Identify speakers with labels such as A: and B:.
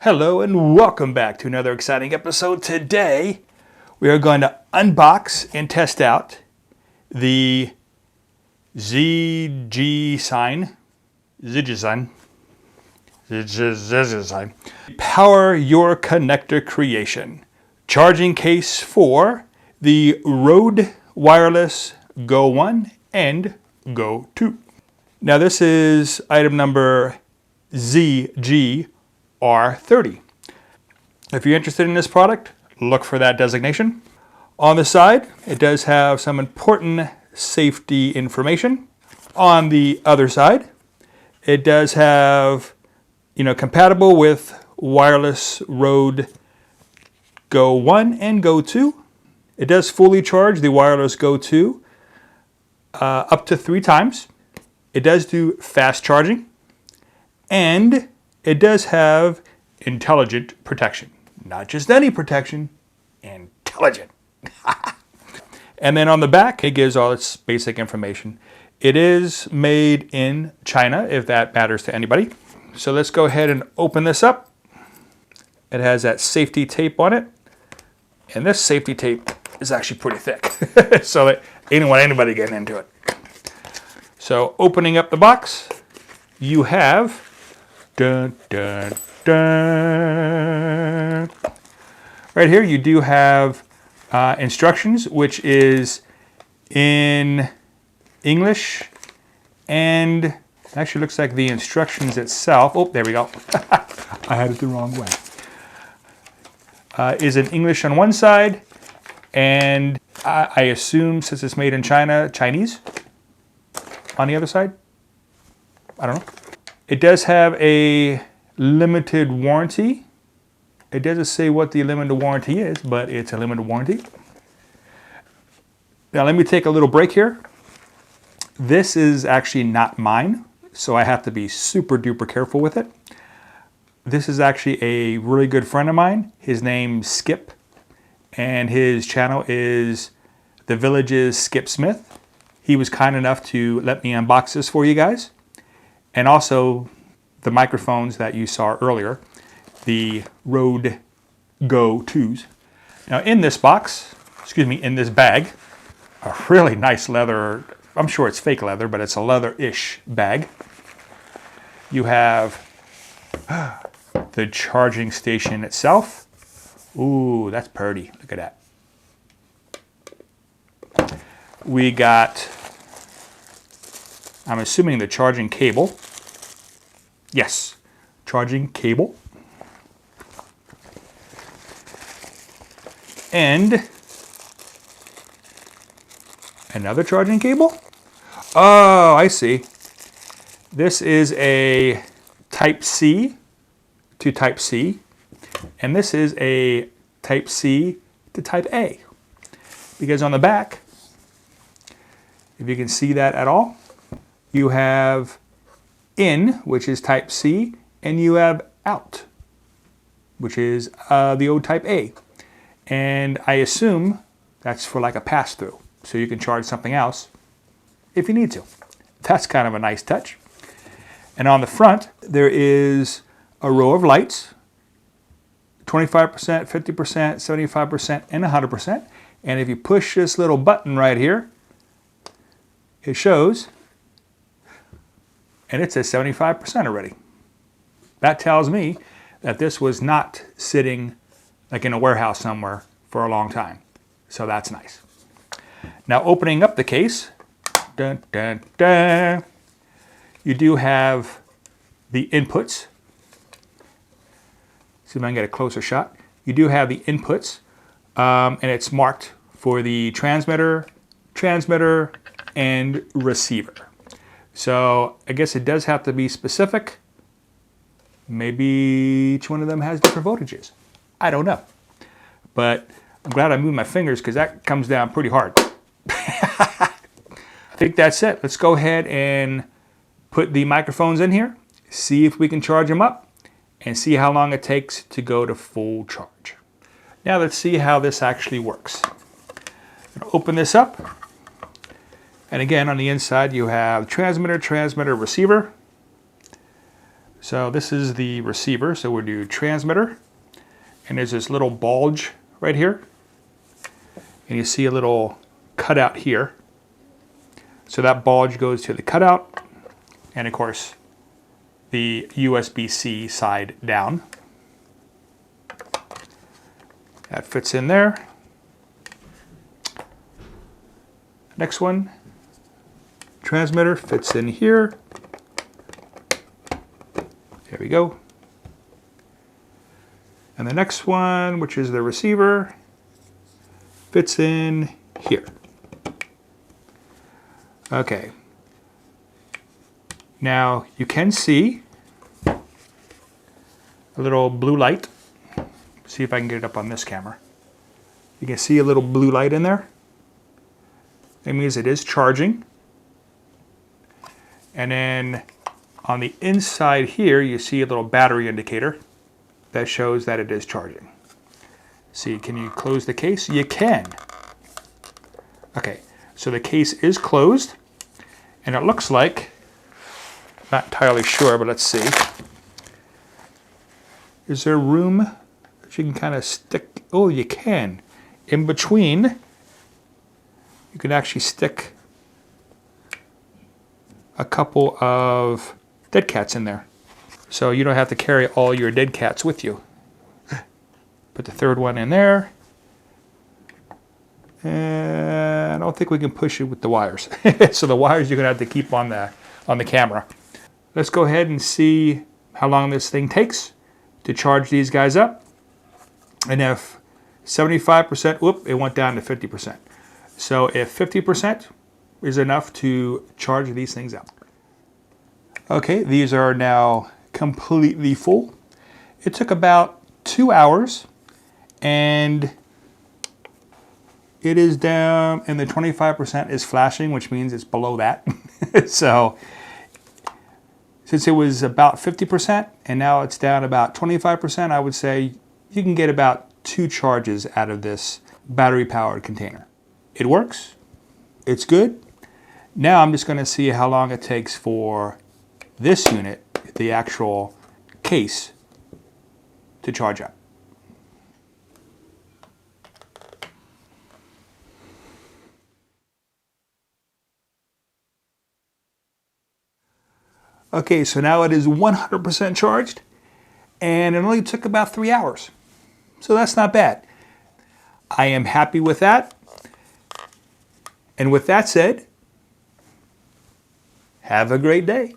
A: Hello and welcome back to another exciting episode. Today we are going to unbox and test out the ZGCINE ZG-CINE Power Your Connector Creation charging case for the Rode Wireless Go 1 and Go 2. Now this is item number ZG-R30. If you're interested in this product, look for that designation. On the side, it does have some important safety information. On the other side, it does have, compatible with wireless Rode Go 1 and Go 2. It does fully charge the wireless Go 2 up to 3 times. It does do fast charging, and it does have intelligent protection. Not just any protection, intelligent. And then on the back, it gives all its basic information. It is made in China, if that matters to anybody. So let's go ahead and open this up. It has that safety tape on it. And this safety tape is actually pretty thick. So that I didn't want anybody getting into it. So opening up the box, you have dun, dun, dun. Right here you do have instructions, which is in English, and actually looks like the instructions itself, oh there we go, I had it the wrong way, is in English on one side, and I assume since it's made in China, Chinese on the other side. I don't know. It does have a limited warranty. It doesn't say what the limited warranty is, but it's a limited warranty. Now let me take a little break here. This is actually not mine, so I have to be super duper careful with it. This is actually a really good friend of mine. His name's Skip, and his channel is The Village's Skip Smith. He was kind enough to let me unbox this for you guys. And also the microphones that you saw earlier, the Rode Go 2s. Now in this box, in this bag, a really nice leather, I'm sure it's fake leather, but it's a leather-ish bag. You have the charging station itself. Ooh, that's pretty, look at that. We got, I'm assuming the charging cable. Yes, charging cable. And another charging cable? Oh, I see. This is a Type C to Type C, and this is a Type C to Type A. Because on the back, if you can see that at all, you have in, which is Type C, and you have out, which is the old Type A. And I assume that's for like a pass-through, so you can charge something else if you need to. That's kind of a nice touch. And on the front, there is a row of lights, 25%, 50%, 75%, and 100%. And if you push this little button right here, it shows, and it says 75% already. That tells me that this was not sitting like in a warehouse somewhere for a long time. So that's nice. Now opening up the case, dun, dun, dun, you do have the inputs. See if I can get a closer shot. You do have the inputs, and it's marked for the transmitter, and receiver. So I guess it does have to be specific. Maybe each one of them has different voltages. I don't know. But I'm glad I moved my fingers because that comes down pretty hard. I think that's it. Let's go ahead and put the microphones in here, see if we can charge them up, and see how long it takes to go to full charge. Now let's see how this actually works. I'm going to open this up. And again, on the inside, you have transmitter, receiver. So this is the receiver, so we'll do transmitter, and there's this little bulge right here, and you see a little cutout here. So that bulge goes to the cutout, and of course the USB-C side down. That fits in there. Next one, transmitter fits in here. There we go. And the next one, which is the receiver, fits in here. Okay. Now you can see a little blue light. See if I can get it up on this camera. You can see a little blue light in there. That means it is charging. And then on the inside here, you see a little battery indicator that shows that it is charging. See, can you close the case? You can. Okay, so the case is closed, and it looks like, not entirely sure, but let's see. Is there room that you can kind of stick? Oh, you can. In between, you can actually stick a couple of dead cats in there. So you don't have to carry all your dead cats with you. Put the third one in there. And I don't think we can push it with the wires. So the wires you're gonna have to keep on the camera. Let's go ahead and see how long this thing takes to charge these guys up. And if 75%, whoop, it went down to 50%. So if 50% is enough to charge these things up. Okay, these are now completely full. It took about 2 hours, and it is down, and the 25% is flashing, which means it's below that. So since it was about 50% and now it's down about 25%, I would say you can get about 2 charges out of this battery powered container. It works, it's good. Now I'm just going to see how long it takes for this unit, the actual case, to charge up. Okay, so now it is 100% charged, and it only took about 3 hours. So that's not bad. I am happy with that. And with that said, have a great day.